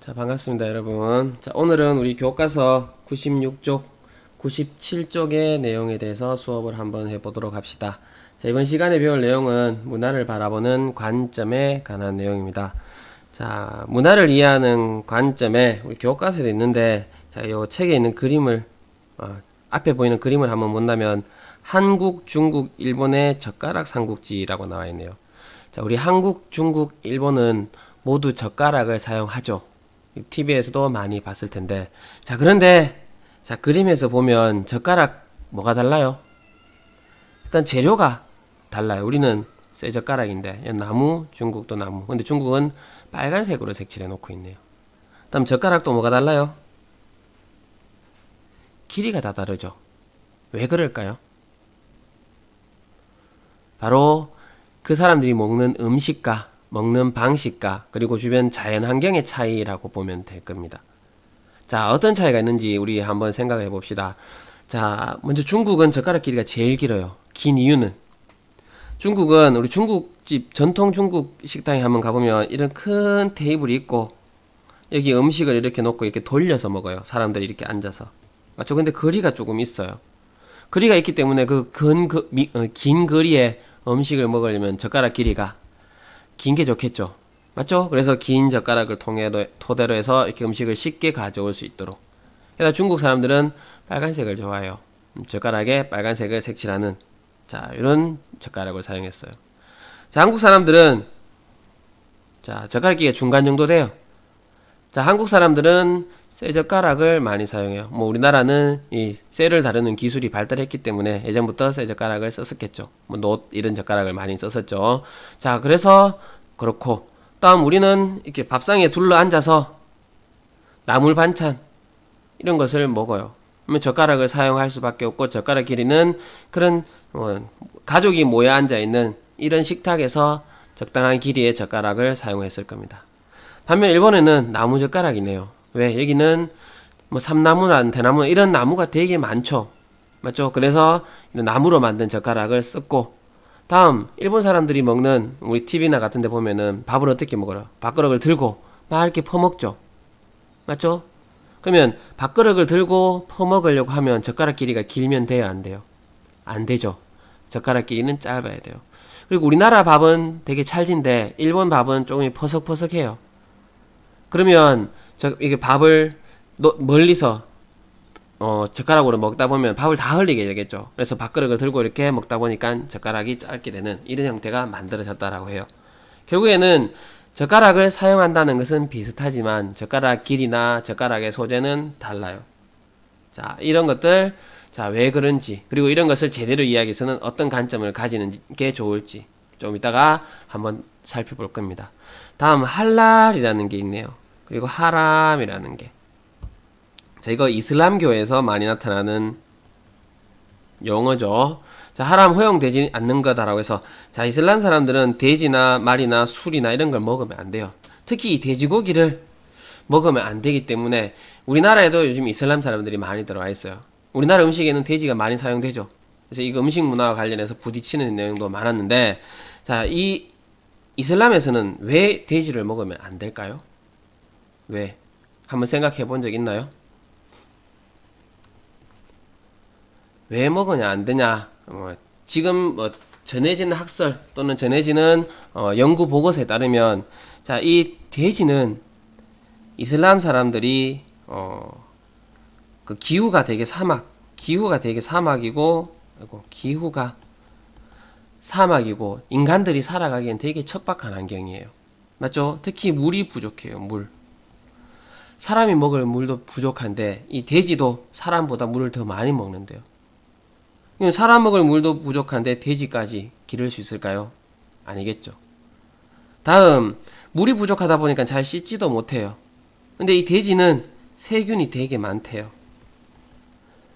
자, 반갑습니다, 여러분. 자, 오늘은 우리 교과서 96쪽, 97쪽의 내용에 대해서 수업을 한번 해보도록 합시다. 자, 이번 시간에 배울 내용은 문화를 바라보는 관점에 관한 내용입니다. 자, 문화를 이해하는 관점에 우리 교과서에 있는데, 자, 이 책에 있는 그림을, 앞에 보이는 그림을 한번 본다면, 한국, 중국, 일본의 젓가락 삼국지라고 나와 있네요. 자, 우리 한국, 중국, 일본은 모두 젓가락을 사용하죠. TV에서도 많이 봤을 텐데. 자, 그런데, 자, 그림에서 보면 젓가락 뭐가 달라요? 일단 재료가 달라요. 우리는 쇠젓가락인데, 나무, 중국도 나무. 근데 중국은 빨간색으로 색칠해 놓고 있네요. 다음 젓가락도 뭐가 달라요? 길이가 다 다르죠. 왜 그럴까요? 바로 그 사람들이 먹는 음식과 먹는 방식과 그리고 주변 자연 환경의 차이라고 보면 될 겁니다. 자, 어떤 차이가 있는지 우리 한번 생각해 봅시다. 자, 먼저 중국은 젓가락 길이가 제일 길어요. 긴 이유는 중국은 우리 중국집 전통 중국 식당에 한번 가보면 이런 큰 테이블이 있고 여기 음식을 이렇게 놓고 이렇게 돌려서 먹어요. 사람들이 이렇게 앉아서. 맞죠? 근데 거리가 조금 있어요. 거리가 있기 때문에 긴 거리에 음식을 먹으려면 젓가락 길이가 긴 게 좋겠죠. 맞죠? 그래서 긴 젓가락을 토대로 해서 이렇게 음식을 쉽게 가져올 수 있도록. 그래서 중국 사람들은 빨간색을 좋아해요. 젓가락에 빨간색을 색칠하는, 자, 이런 젓가락을 사용했어요. 자, 한국 사람들은, 자, 젓가락 길이가 중간 정도 돼요. 자, 한국 사람들은 쇠 젓가락을 많이 사용해요. 뭐 우리나라는 이 쇠를 다루는 기술이 발달했기 때문에 예전부터 쇠 젓가락을 썼었겠죠. 뭐 놋 이런 젓가락을 많이 썼었죠. 자, 그래서 그렇고 다음 우리는 이렇게 밥상에 둘러 앉아서 나물 반찬 이런 것을 먹어요. 그러면 젓가락을 사용할 수밖에 없고 젓가락 길이는 그런 가족이 모여 앉아 있는 이런 식탁에서 적당한 길이의 젓가락을 사용했을 겁니다. 반면 일본에는 나무 젓가락이네요. 왜? 여기는 뭐 삼나무나 대나무 이런 나무가 되게 많죠. 맞죠? 그래서 이런 나무로 만든 젓가락을 썼고 다음 일본 사람들이 먹는 우리 TV나 같은 데 보면은 밥을 어떻게 먹어요? 밥그릇을 들고 막 이렇게 퍼먹죠. 맞죠? 그러면 밥그릇을 들고 퍼먹으려고 하면 젓가락 길이가 길면 돼요? 안 돼요? 안 되죠. 젓가락 길이는 짧아야 돼요. 그리고 우리나라 밥은 되게 찰진데 일본 밥은 조금 퍼석퍼석해요. 그러면 이게 밥을 멀리서 젓가락으로 먹다 보면 밥을 다 흘리게 되겠죠. 그래서 밥그릇을 들고 이렇게 먹다 보니까 젓가락이 짧게 되는 이런 형태가 만들어졌다라고 해요. 결국에는 젓가락을 사용한다는 것은 비슷하지만 젓가락 길이나 젓가락의 소재는 달라요. 자, 이런 것들, 자, 왜 그런지, 그리고 이런 것을 제대로 이해하기 위해서는 어떤 관점을 가지는 게 좋을지 좀 이따가 한번 살펴볼 겁니다. 다음 할랄이라는 게 있네요. 그리고 하람이라는 게. 자, 이거 이슬람교에서 많이 나타나는 용어죠. 자, 하람 허용되지 않는 거다라고 해서, 자, 이슬람 사람들은 돼지나 말이나 술이나 이런 걸 먹으면 안 돼요. 특히 이 돼지고기를 먹으면 안 되기 때문에 우리나라에도 요즘 이슬람 사람들이 많이 들어와 있어요. 우리나라 음식에는 돼지가 많이 사용되죠. 그래서 이거 음식 문화와 관련해서 부딪히는 내용도 많았는데, 자, 이 이슬람에서는 왜 돼지를 먹으면 안 될까요? 왜? 한번 생각해 본 적 있나요? 왜 먹으냐 안 되냐? 지금 전해지는 학설 또는 전해지는 연구 보고서에 따르면, 자, 이 돼지는 이슬람 사람들이 그 기후가 되게 사막이고, 기후가 사막이고 인간들이 살아가기엔 되게 척박한 환경이에요. 맞죠? 특히 물이 부족해요. 물. 사람이 먹을 물도 부족한데 이 돼지도 사람보다 물을 더 많이 먹는데요. 사람 먹을 물도 부족한데 돼지까지 기를 수 있을까요? 아니겠죠. 다음, 물이 부족하다 보니까 잘 씻지도 못해요. 근데 이 돼지는 세균이 되게 많대요.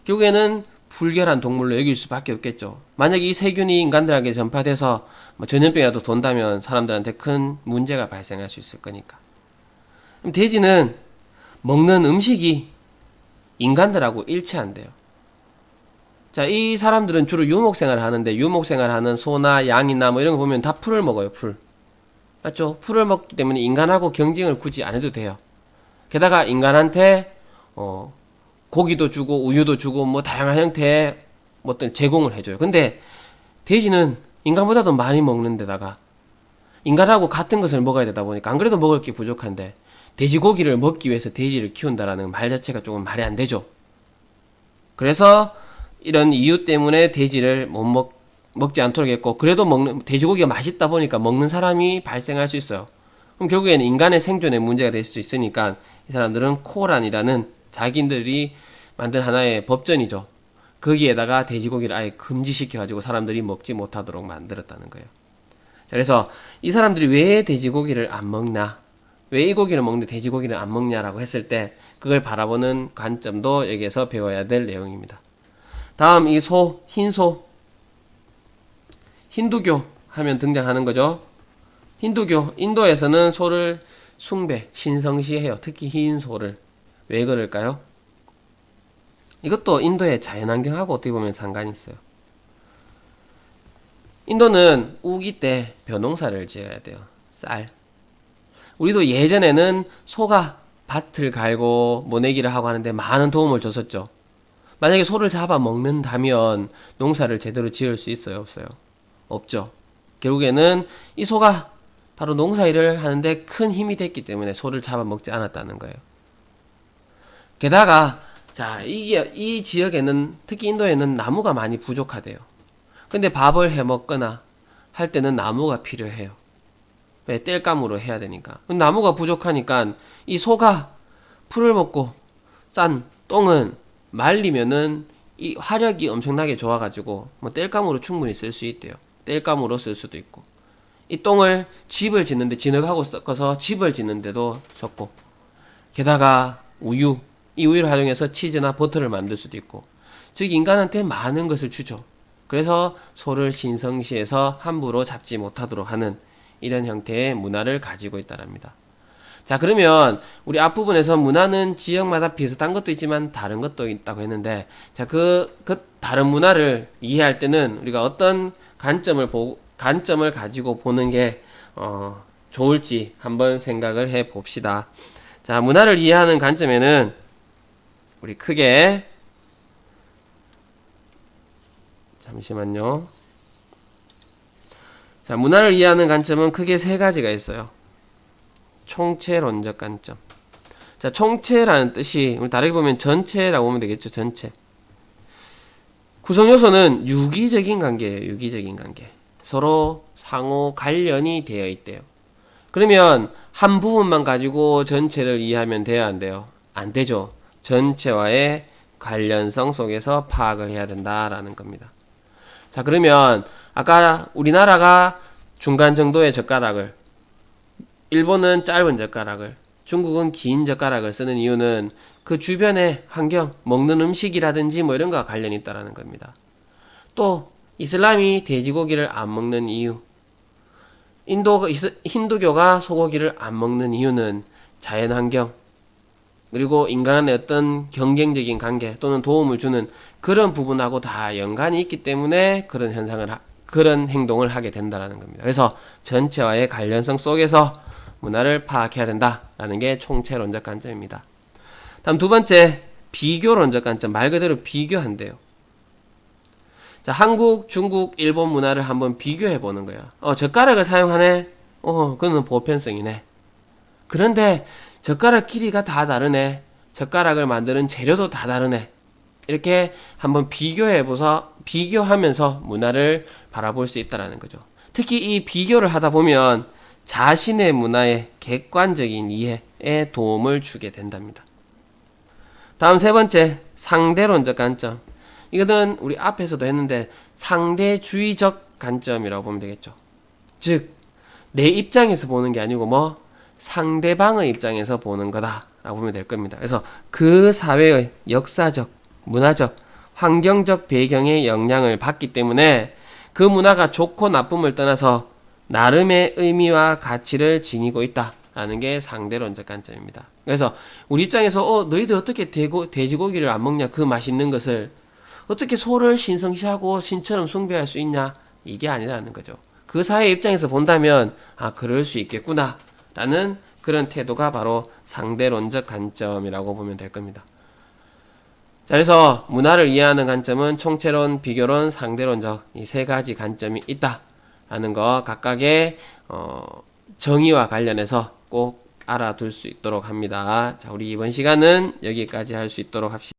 결국에는 불결한 동물로 여길 수밖에 없겠죠. 만약에 이 세균이 인간들에게 전파돼서 전염병이라도 돈다면 사람들한테 큰 문제가 발생할 수 있을 거니까. 그럼 돼지는 먹는 음식이 인간들하고 일치한대요. 자, 이 사람들은 주로 유목생활을 하는데 유목생활하는 소나 양이나 뭐 이런 거 보면 다 풀을 먹어요. 풀. 맞죠? 풀을 먹기 때문에 인간하고 경쟁을 굳이 안 해도 돼요. 게다가 인간한테 고기도 주고 우유도 주고 뭐 다양한 형태의 어떤 제공을 해줘요. 근데 돼지는 인간보다도 많이 먹는 데다가 인간하고 같은 것을 먹어야 되다 보니까 안 그래도 먹을 게 부족한데 돼지고기를 먹기 위해서 돼지를 키운다라는 말 자체가 조금 말이 안 되죠. 그래서 이런 이유 때문에 돼지를 먹지 않도록 했고, 그래도 돼지고기가 맛있다 보니까 먹는 사람이 발생할 수 있어요. 그럼 결국에는 인간의 생존에 문제가 될 수 있으니까 이 사람들은 코란이라는 자기들이 만든 하나의 법전이죠. 거기에다가 돼지고기를 아예 금지시켜가지고 사람들이 먹지 못하도록 만들었다는 거예요. 자, 그래서 이 사람들이 왜 돼지고기를 안 먹나, 왜 이 고기를 먹는데 돼지고기를 안 먹냐라고 했을 때 그걸 바라보는 관점도 여기에서 배워야 될 내용입니다. 다음 이 소, 흰소, 힌두교 하면 등장하는 거죠. 힌두교, 인도에서는 소를 숭배, 신성시해요. 특히 흰 소를. 왜 그럴까요? 이것도 인도의 자연환경하고 어떻게 보면 상관이 있어요. 인도는 우기 때 벼농사를 지어야 돼요. 쌀. 우리도 예전에는 소가 밭을 갈고 모내기를 하고 하는데 많은 도움을 줬었죠. 만약에 소를 잡아 먹는다면 농사를 제대로 지을 수 있어요? 없어요? 없죠. 결국에는 이 소가 바로 농사일을 하는데 큰 힘이 됐기 때문에 소를 잡아 먹지 않았다는 거예요. 게다가 자, 이 지역에는, 특히 인도에는 나무가 많이 부족하대요. 근데 밥을 해 먹거나 할 때는 나무가 필요해요. 왜? 땔감으로 해야 되니까. 나무가 부족하니까 이 소가 풀을 먹고 싼 똥은 말리면은 이 화력이 엄청나게 좋아가지고 뭐 땔감으로 충분히 쓸 수 있대요. 땔감으로 쓸 수도 있고, 이 똥을 집을 짓는데 진흙하고 섞어서 집을 짓는데도 썼고, 게다가 우유, 이 우유를 활용해서 치즈나 버터를 만들 수도 있고, 즉 인간한테 많은 것을 주죠. 그래서 소를 신성시해서 함부로 잡지 못하도록 하는 이런 형태의 문화를 가지고 있다랍니다. 자, 그러면 우리 앞부분에서 문화는 지역마다 비슷한 것도 있지만 다른 것도 있다고 했는데, 자, 그 다른 문화를 이해할 때는 우리가 어떤 관점을 가지고 보는 게 좋을지 한번 생각을 해 봅시다. 자, 문화를 이해하는 관점에는 우리 크게, 잠시만요. 자, 문화를 이해하는 관점은 크게 세 가지가 있어요. 총체론적 관점. 자, 총체라는 뜻이 우리 다르게 보면 전체라고 보면 되겠죠. 전체. 구성 요소는 유기적인 관계예요. 유기적인 관계. 서로 상호 관련이 되어 있대요. 그러면 한 부분만 가지고 전체를 이해하면 돼야 안 돼요? 안 되죠. 전체와의 관련성 속에서 파악을 해야 된다라는 겁니다. 자, 그러면 아까 우리나라가 중간 정도의 젓가락을, 일본은 짧은 젓가락을, 중국은 긴 젓가락을 쓰는 이유는 그 주변의 환경, 먹는 음식이라든지 뭐 이런 거와 관련이 있다라는 겁니다. 또 이슬람이 돼지고기를 안 먹는 이유, 힌두교가 소고기를 안 먹는 이유는 자연환경, 그리고 인간의 어떤 경쟁적인 관계 또는 도움을 주는 그런 부분하고 다 연관이 있기 때문에 그런 행동을 하게 된다는 겁니다. 그래서 전체와의 관련성 속에서 문화를 파악해야 된다라는 게 총체론적 관점입니다. 다음 두 번째, 비교론적 관점. 말 그대로 비교한대요. 자, 한국, 중국, 일본 문화를 한번 비교해 보는 거야. 젓가락을 사용하네? 그거는 보편성이네. 그런데 젓가락 길이가 다 다르네. 젓가락을 만드는 재료도 다 다르네. 이렇게 한번 비교하면서 문화를 바라볼 수 있다는 거죠. 특히 이 비교를 하다 보면 자신의 문화의 객관적인 이해에 도움을 주게 된답니다. 다음 세 번째, 상대론적 관점. 이거는 우리 앞에서도 했는데 상대주의적 관점이라고 보면 되겠죠. 즉, 내 입장에서 보는 게 아니고 상대방의 입장에서 보는 거다라고 보면 될 겁니다. 그래서 그 사회의 역사적, 문화적, 환경적 배경의 영향을 받기 때문에 그 문화가 좋고 나쁨을 떠나서 나름의 의미와 가치를 지니고 있다라는 게 상대론적 관점입니다. 그래서 우리 입장에서 너희들 어떻게 돼지고기를 안 먹냐, 그 맛있는 것을 어떻게 소를 신성시하고 신처럼 숭배할 수 있냐, 이게 아니라는 거죠. 그 사회 입장에서 본다면 그럴 수 있겠구나 라는 그런 태도가 바로 상대론적 관점이라고 보면 될 겁니다. 자, 그래서 문화를 이해하는 관점은 총체론, 비교론, 상대론적 이 세 가지 관점이 있다라는 거 각각의 정의와 관련해서 꼭 알아둘 수 있도록 합니다. 자, 우리 이번 시간은 여기까지 할 수 있도록 합시다.